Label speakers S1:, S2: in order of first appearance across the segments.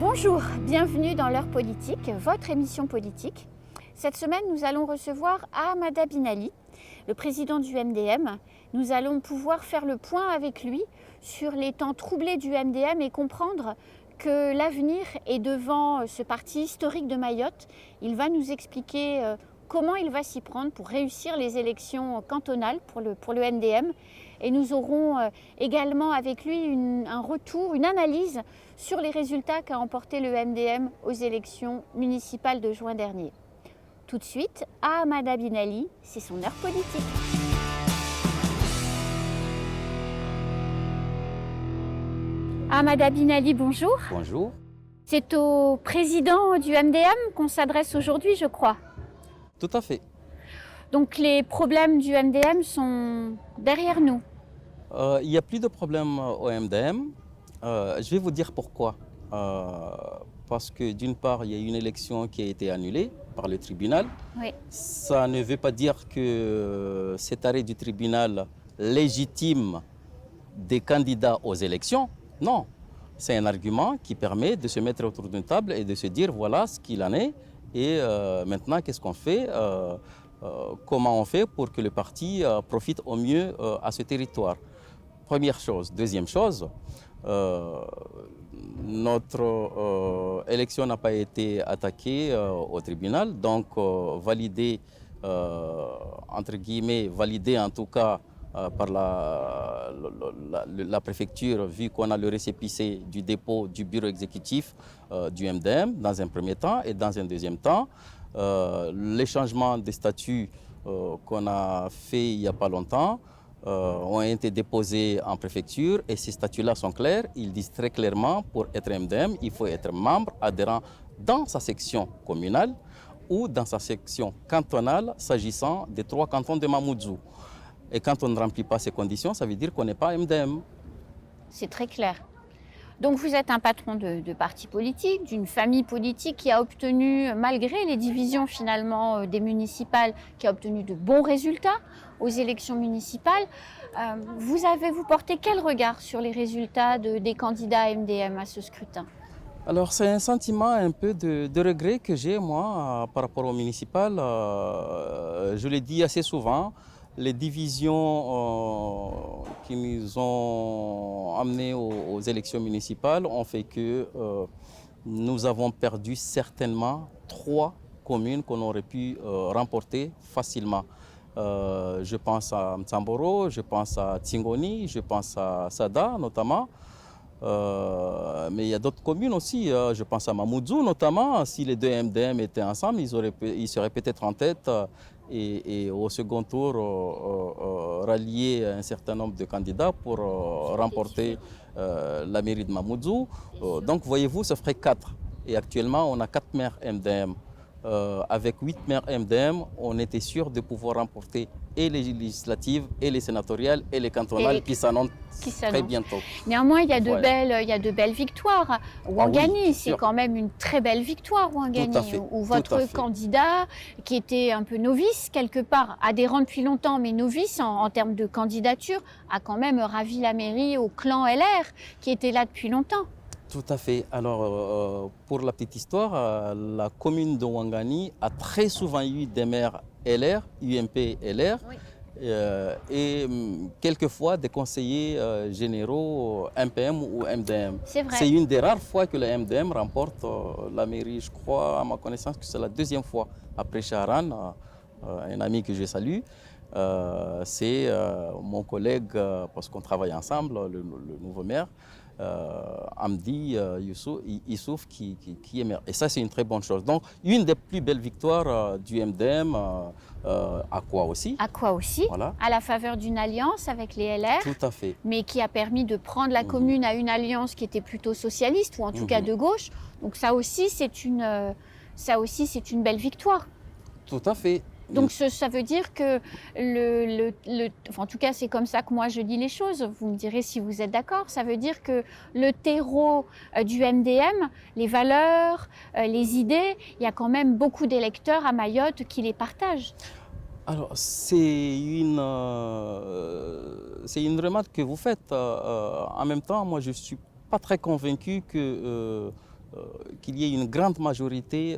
S1: Bonjour, bienvenue dans l'heure politique, votre émission politique. Cette semaine, nous allons recevoir Ahmada bin Ali, le président du MDM. Nous allons pouvoir faire le point avec lui sur les temps troublés du MDM et comprendre que l'avenir est devant ce parti historique de Mayotte. Il va nous expliquer comment il va s'y prendre pour réussir les élections cantonales pour le MDM. Et nous aurons également avec lui un retour, une analyse sur les résultats qu'a emporté le MDM aux élections municipales de juin dernier. Tout de suite, Ahmada bin Ali, c'est son heure politique. Ahmada bin Ali, bonjour.
S2: Bonjour.
S1: C'est au président du MDM qu'on s'adresse aujourd'hui, je crois.
S2: Tout à fait.
S1: Donc les problèmes du MDM sont derrière nous.
S2: Il n'y a plus de problème au MDM. Je vais vous dire pourquoi. Parce que d'une part, il y a une élection qui a été annulée par le tribunal.
S1: Oui.
S2: Ça ne veut pas dire que cet arrêt du tribunal légitime des candidats aux élections. Non. C'est un argument qui permet de se mettre autour d'une table et de se dire voilà ce qu'il en est. Et maintenant, qu'est-ce qu'on fait comment on fait pour que le parti profite au mieux à ce territoire. Première chose. Deuxième chose, notre élection n'a pas été attaquée au tribunal, donc validée, entre guillemets, validée en tout cas par la préfecture, vu qu'on a le récépissé du dépôt du bureau exécutif du MDM dans un premier temps, et dans un deuxième temps, les changements de statut qu'on a fait il n'y a pas longtemps ont été déposés en préfecture et ces statuts-là sont clairs. Ils disent très clairement, pour être MDM, il faut être membre adhérent dans sa section communale ou dans sa section cantonale s'agissant des 3 cantons de Mamoudzou. Et quand on ne remplit pas ces conditions, ça veut dire qu'on n'est pas MDM.
S1: C'est très clair. Donc vous êtes un patron de parti politique, d'une famille politique qui a obtenu, malgré les divisions finalement des municipales, qui a obtenu de bons résultats aux élections municipales. Vous portez quel regard sur les résultats des candidats MDM à ce scrutin ?
S2: Alors c'est un sentiment un peu de regret que j'ai moi par rapport aux municipales. Je l'ai dit assez souvent. Les divisions qui nous ont amenés aux élections municipales ont fait que nous avons perdu certainement 3 communes qu'on aurait pu remporter facilement. Je pense à Mtsamboro, je pense à Tingoni, je pense à Sada notamment. Mais il y a d'autres communes aussi, je pense à Mamoudzou notamment. Si les 2 MDM étaient ensemble, ils seraient peut-être en tête et au second tour rallier un certain nombre de candidats pour remporter la mairie de Mamoudzou. Donc voyez-vous, ça ferait 4. Et actuellement, on a 4 maires MDM. Avec 8 maires MDM, on était sûr de pouvoir remporter et les législatives, et les sénatoriales, et les cantonales qui s'annoncent très bientôt.
S1: Néanmoins, il y a de belles victoires. Ouangani, oui, c'est quand même une très belle victoire, Ouangani, où votre candidat, qui était un peu novice quelque part, adhérent depuis longtemps, mais novice en termes de candidature, a quand même ravi la mairie au clan LR, qui était là depuis longtemps.
S2: Tout à fait. Alors, pour la petite histoire, la commune de Ouangani a très souvent eu des maires LR, UMP LR, oui. Et quelquefois des conseillers généraux MPM ou MDM.
S1: C'est vrai.
S2: C'est une des rares fois que le MDM remporte la mairie. Je crois, à ma connaissance, que c'est la 2e fois après Charan, un ami que je salue. C'est mon collègue, parce qu'on travaille ensemble, le nouveau maire. Amdi Youssouf qui est maire. Et ça, c'est une très bonne chose. Donc, une des plus belles victoires du MDM, à quoi aussi.
S1: À quoi aussi, voilà. À la faveur d'une alliance avec les LR.
S2: Tout à fait.
S1: Mais qui a permis de prendre la commune à une alliance qui était plutôt socialiste, ou en tout cas de gauche. Donc ça aussi, c'est une belle victoire.
S2: Tout à fait.
S1: Donc ça veut dire que, enfin, en tout cas c'est comme ça que moi je lis les choses, vous me direz si vous êtes d'accord, ça veut dire que le terreau du MDM, les valeurs, les idées, il y a quand même beaucoup d'électeurs à Mayotte qui les partagent.
S2: Alors, c'est une remarque que vous faites. En même temps, moi, je ne suis pas très convaincu qu'il y ait une grande majorité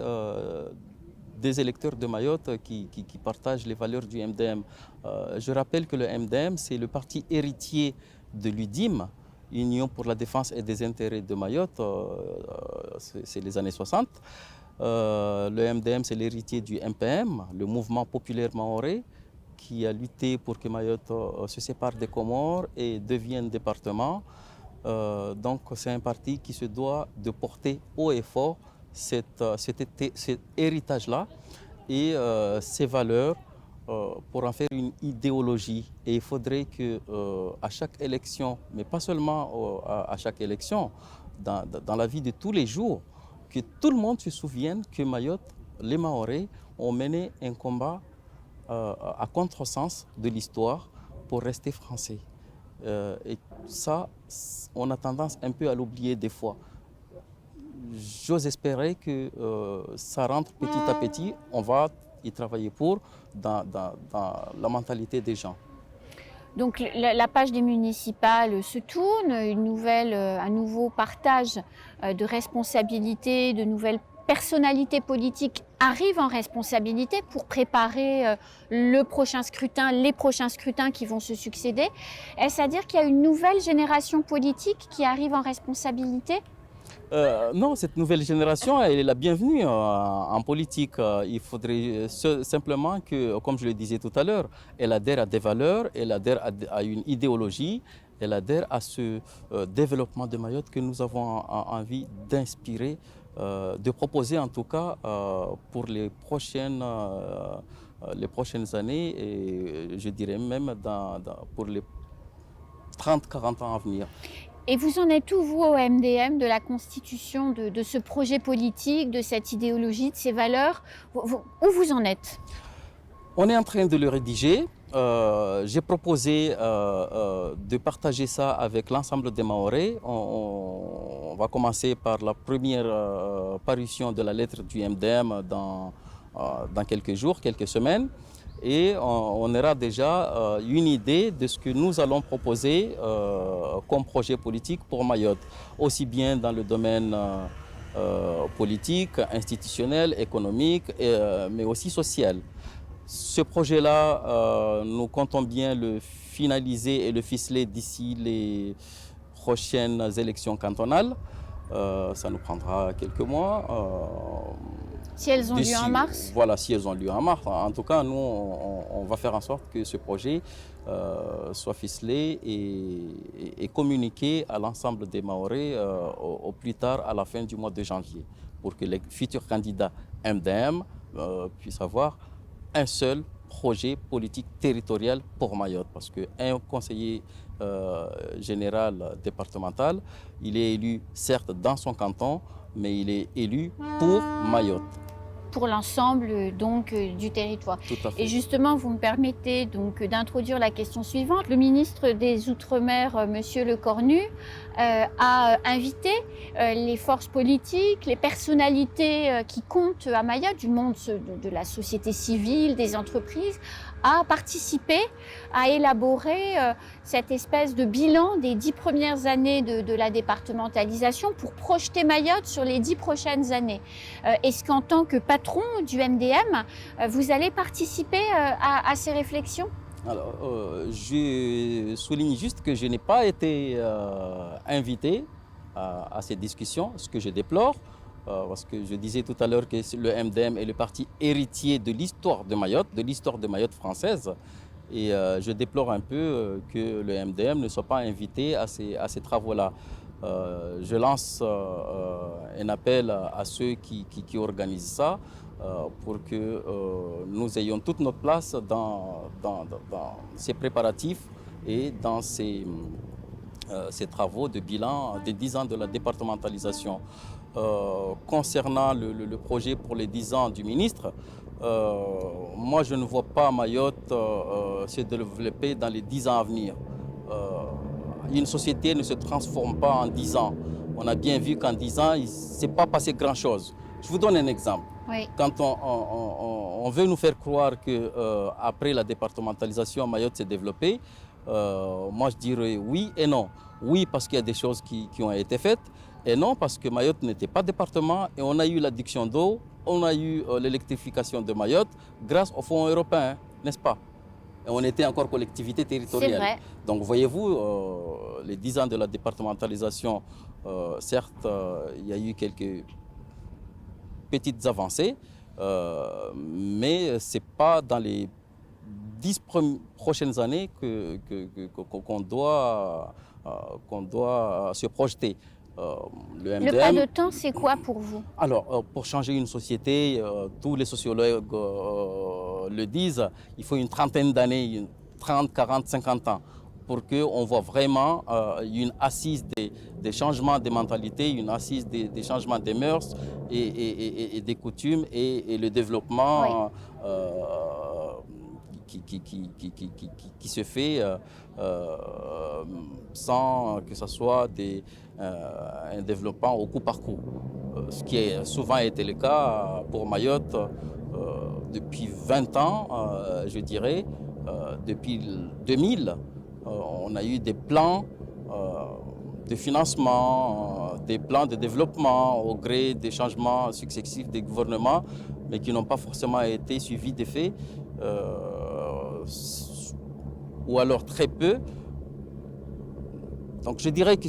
S2: des électeurs de Mayotte qui partagent les valeurs du MDM. Je rappelle que le MDM, c'est le parti héritier de l'UDIM, Union pour la défense et des intérêts de Mayotte, c'est les années 60. Le MDM, c'est l'héritier du MPM, le mouvement populaire mahorais, qui a lutté pour que Mayotte se sépare des Comores et devienne département. Donc c'est un parti qui se doit de porter haut et fort cet héritage-là et ces valeurs pour en faire une idéologie. Et il faudrait qu'à chaque élection, mais pas seulement à chaque élection, dans la vie de tous les jours, que tout le monde se souvienne que Mayotte, les Mahorais, ont mené un combat à contresens de l'histoire pour rester français. Et ça, on a tendance un peu à l'oublier des fois. J'ose espérer que ça rentre petit à petit, on va y travailler dans la mentalité des gens.
S1: Donc la page des municipales se tourne, un nouveau partage de responsabilités, de nouvelles personnalités politiques arrivent en responsabilité pour préparer le prochain scrutin, les prochains scrutins qui vont se succéder. Est-ce à dire qu'il y a une nouvelle génération politique qui arrive en responsabilité ?
S2: Non, cette nouvelle génération, elle est la bienvenue en politique. Il faudrait simplement que, comme je le disais tout à l'heure, elle adhère à des valeurs, elle adhère à une idéologie, elle adhère à ce développement de Mayotte que nous avons envie d'inspirer, de proposer en tout cas pour les prochaines années et je dirais même pour les 30-40 ans à venir.
S1: Et vous en êtes où, vous, au MDM, de la constitution de ce projet politique, de cette idéologie, de ces valeurs? Où vous en êtes?
S2: On est en train de le rédiger. J'ai proposé de partager ça avec l'ensemble des Mahorais. On va commencer par la première parution de la lettre du MDM dans quelques jours, quelques semaines. Et on aura déjà une idée de ce que nous allons proposer comme projet politique pour Mayotte, aussi bien dans le domaine politique, institutionnel, économique, mais aussi social. Ce projet-là, nous comptons bien le finaliser et le ficeler d'ici les prochaines élections cantonales. Ça nous prendra quelques mois.
S1: Si elles ont lieu en mars?
S2: Voilà, si elles ont lieu en mars. En tout cas, nous, on va faire en sorte que ce projet soit ficelé et communiqué à l'ensemble des Mahorais au plus tard à la fin du mois de janvier, pour que les futurs candidats MDM puissent avoir un seul projet politique territorial pour Mayotte. Parce qu'un conseiller général départemental, il est élu certes dans son canton, mais il est élu pour Mayotte.
S1: Pour l'ensemble donc du territoire.
S2: Tout à fait.
S1: Et justement, vous me permettez donc d'introduire la question suivante. Le ministre des Outre-mer, Monsieur Lecornu, a invité les forces politiques, les personnalités qui comptent à Mayotte, du monde de la société civile, des entreprises, à participer, à élaborer cette espèce de bilan des 10 premières années de la départementalisation pour projeter Mayotte sur les 10 prochaines années. Est-ce qu'en tant que patron du MDM, vous allez participer à ces réflexions ?
S2: Alors, je souligne juste que je n'ai pas été invité à ces discussions, ce que je déplore, parce que je disais tout à l'heure que le MDM est le parti héritier de l'histoire de Mayotte française. Et je déplore un peu que le MDM ne soit pas invité à ces travaux-là. Je lance un appel à ceux qui organisent ça pour que nous ayons toute notre place dans ces préparatifs et dans ces travaux de bilan des 10 ans de la départementalisation. Concernant le projet pour les 10 ans du ministre, moi je ne vois pas Mayotte se développer dans les 10 ans à venir. Une société ne se transforme pas en 10 ans. On a bien vu qu'en 10 ans, il ne s'est pas passé grand-chose. Je vous donne un exemple.
S1: Oui.
S2: Quand on veut nous faire croire qu'après la départementalisation, Mayotte s'est développée, moi je dirais oui et non. Oui, parce qu'il y a des choses qui ont été faites, et non, parce que Mayotte n'était pas département et on a eu l'adduction d'eau, on a eu l'électrification de Mayotte grâce aux fonds européens, n'est-ce pas? Et on était encore collectivité territoriale.
S1: C'est vrai.
S2: Donc voyez-vous, les 10 ans de la départementalisation, certes, il y a eu quelques petites avancées, mais ce n'est pas dans les 10 prochaines années qu'on doit se projeter.
S1: Le pas de temps, c'est quoi pour vous?
S2: Alors, pour changer une société, tous les sociologues le disent, il faut une trentaine d'années, 30, 40, 50 ans, pour qu'on voit vraiment une assise des changements de mentalité, une assise des changements des mœurs et des coutumes et le développement qui se fait sans que ce soit un développement au coup par coup. Ce qui a souvent été le cas pour Mayotte depuis 20 ans, je dirais. Depuis 2000, on a eu des plans de financement, des plans de développement au gré des changements successifs des gouvernements, mais qui n'ont pas forcément été suivis d'effets, ou alors très peu. Donc je dirais que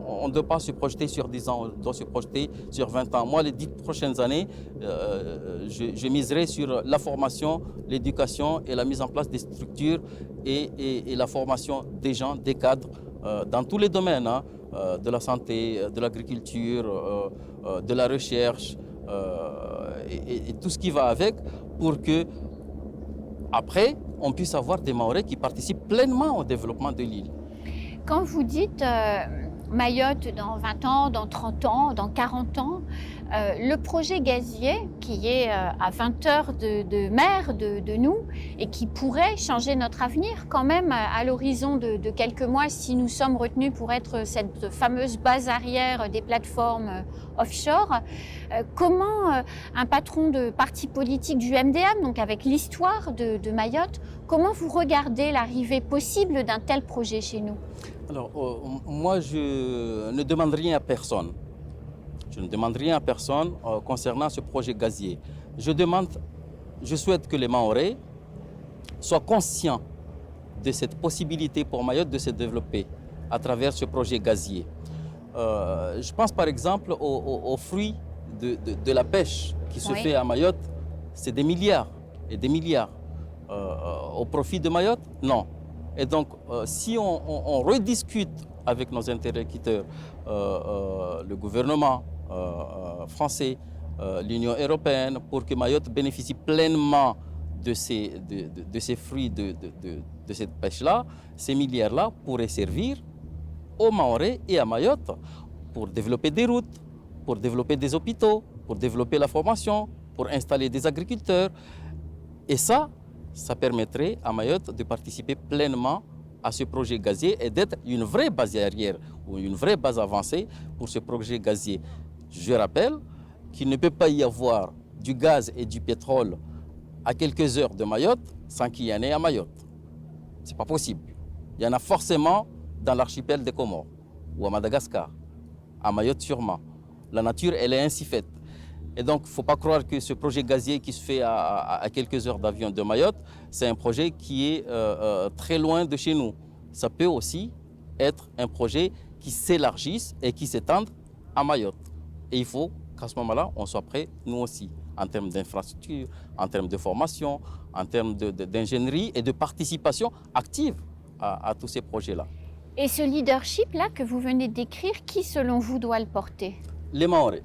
S2: on ne doit pas se projeter sur 10 ans, on doit se projeter sur 20 ans. Moi, les 10 prochaines années, je miserai sur la formation, l'éducation et la mise en place des structures et la formation des gens, des cadres, dans tous les domaines, hein, de la santé, de l'agriculture, de la recherche et tout ce qui va avec, pour que après, on puisse avoir des Mahorais qui participent pleinement au développement de l'île.
S1: Quand vous dites Mayotte dans 20 ans, dans 30 ans, dans 40 ans, le projet gazier qui est à 20 heures de mer de nous et qui pourrait changer notre avenir quand même à l'horizon de quelques mois si nous sommes retenus pour être cette fameuse base arrière des plateformes offshore, comment un patron de parti politique du MDM, donc avec l'histoire de Mayotte, comment vous regardez l'arrivée possible d'un tel projet chez nous?
S2: Alors, moi, je ne demande rien à personne. Je ne demande rien à personne concernant ce projet gazier. Je souhaite que les Mahorais soient conscients de cette possibilité pour Mayotte de se développer à travers ce projet gazier. Je pense par exemple aux fruits de la pêche qui se fait à Mayotte. C'est des milliards et des milliards. Au profit de Mayotte? Non. Et donc, si on rediscute avec nos interlocuteurs, le gouvernement français, l'Union européenne, pour que Mayotte bénéficie pleinement de ces fruits de cette pêche-là, ces milliards-là pourraient servir aux Mahorais et à Mayotte pour développer des routes, pour développer des hôpitaux, pour développer la formation, pour installer des agriculteurs. Et ça permettrait à Mayotte de participer pleinement à ce projet gazier et d'être une vraie base arrière ou une vraie base avancée pour ce projet gazier. Je rappelle qu'il ne peut pas y avoir du gaz et du pétrole à quelques heures de Mayotte sans qu'il y en ait à Mayotte. Ce n'est pas possible. Il y en a forcément dans l'archipel des Comores ou à Madagascar, à Mayotte sûrement. La nature, elle est ainsi faite. Et donc, il ne faut pas croire que ce projet gazier qui se fait à quelques heures d'avion de Mayotte, c'est un projet qui est très loin de chez nous. Ça peut aussi être un projet qui s'élargisse et qui s'étende à Mayotte. Et il faut qu'à ce moment-là, on soit prêts, nous aussi, en termes d'infrastructure, en termes de formation, en termes d'ingénierie et de participation active à tous ces projets-là.
S1: Et ce leadership-là que vous venez de décrire, qui selon vous doit le porter?
S2: Les Mahorais.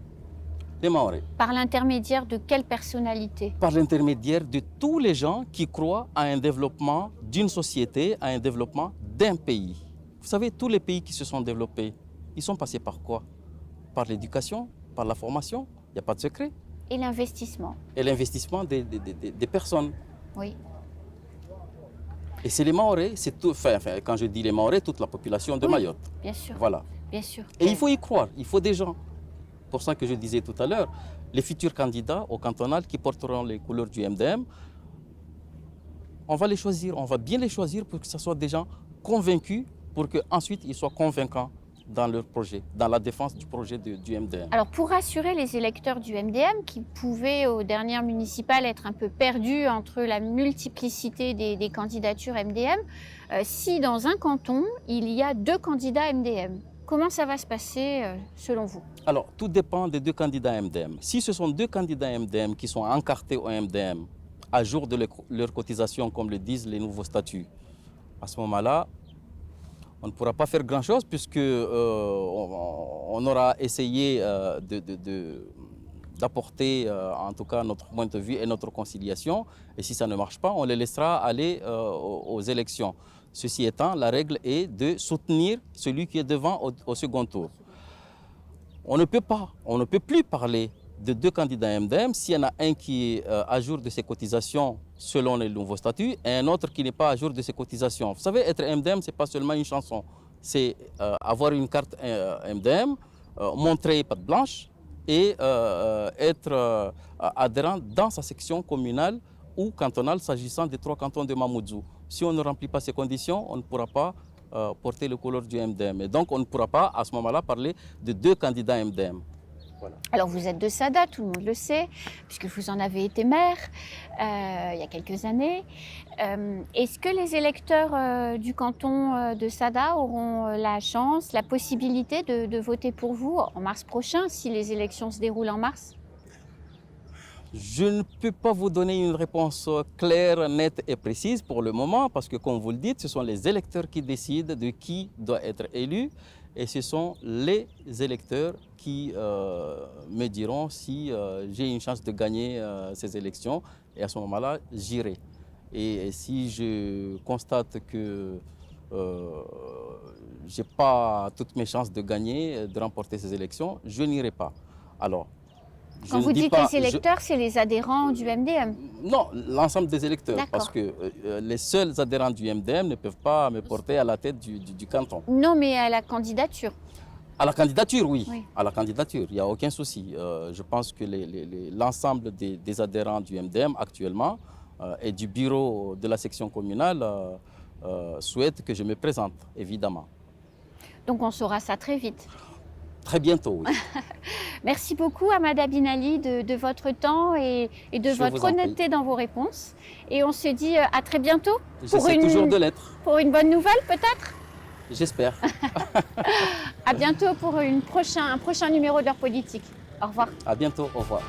S2: Les Mahorais.
S1: Par l'intermédiaire de quelle personnalité?
S2: Par l'intermédiaire de tous les gens qui croient à un développement d'une société, à un développement d'un pays. Vous savez, tous les pays qui se sont développés, ils sont passés par quoi? Par l'éducation, par la formation. Il n'y a pas de secret.
S1: Et l'investissement.
S2: Et l'investissement des personnes.
S1: Oui.
S2: Et c'est les Mahorais, c'est tout, enfin, quand je dis les Mahorais, toute la population de Mayotte.
S1: Bien sûr.
S2: Voilà.
S1: Bien sûr.
S2: Et il faut y croire, il faut des gens. Pour ça que je disais tout à l'heure, les futurs candidats au cantonal qui porteront les couleurs du MDM, on va les choisir, on va bien les choisir pour que ce soit des gens convaincus, pour qu'ensuite ils soient convaincants dans leur projet, dans la défense du projet du MDM.
S1: Alors pour rassurer les électeurs du MDM qui pouvaient aux dernières municipales être un peu perdus entre la multiplicité des candidatures MDM, si dans un canton il y a 2 candidats MDM, comment ça va se passer selon vous?
S2: Alors tout dépend des 2 candidats MDM. Si ce sont 2 candidats MDM qui sont encartés au MDM à jour de leur cotisation, comme le disent les nouveaux statuts, à ce moment-là, on ne pourra pas faire grand-chose puisque on aura essayé d'apporter en tout cas notre point de vue et notre conciliation. Et si ça ne marche pas, on les laissera aller aux élections. Ceci étant, la règle est de soutenir celui qui est devant au second tour. On ne peut plus parler de 2 candidats MDM s'il y en a un qui est à jour de ses cotisations selon les nouveaux statuts et un autre qui n'est pas à jour de ses cotisations. Vous savez, être MDM, ce n'est pas seulement une chanson. C'est avoir une carte MDM, montrer patte blanche et être adhérent dans sa section communale ou cantonale s'agissant des 3 cantons de Mamoudzou. Si on ne remplit pas ces conditions, on ne pourra pas porter le couleur du MDM. Et donc, on ne pourra pas à ce moment-là parler de 2 candidats MDM.
S1: Voilà. Alors vous êtes de Sada, tout le monde le sait, puisque vous en avez été maire il y a quelques années. Est-ce que les électeurs du canton de Sada auront la chance, la possibilité de voter pour vous en mars prochain, si les élections se déroulent en mars?
S2: Je ne peux pas vous donner une réponse claire, nette et précise pour le moment, parce que comme vous le dites, ce sont les électeurs qui décident de qui doit être élu. Et ce sont les électeurs qui me diront si j'ai une chance de gagner ces élections. Et à ce moment-là, j'irai. Et si je constate que je n'ai pas toutes mes chances de gagner, de remporter ces élections, je n'irai pas. Alors,
S1: quand vous dites les électeurs, c'est les adhérents du MDM?
S2: Non, l'ensemble des électeurs, parce que les seuls adhérents du MDM ne peuvent pas me porter à la tête du canton.
S1: Non, mais à la candidature.
S2: À la candidature, oui. À la candidature, il n'y a aucun souci. Je pense que l'ensemble des adhérents du MDM actuellement et du bureau de la section communale souhaitent que je me présente, évidemment.
S1: Donc on saura ça très vite?
S2: Très bientôt, oui.
S1: Merci beaucoup Hamada Binali de votre temps et de votre honnêteté dans vos réponses. Et on se dit à très bientôt.
S2: J'essaie toujours de l'être.
S1: Pour une bonne nouvelle peut-être?
S2: J'espère.
S1: À bientôt pour un prochain numéro de l'heure politique. Au revoir.
S2: À bientôt, au revoir.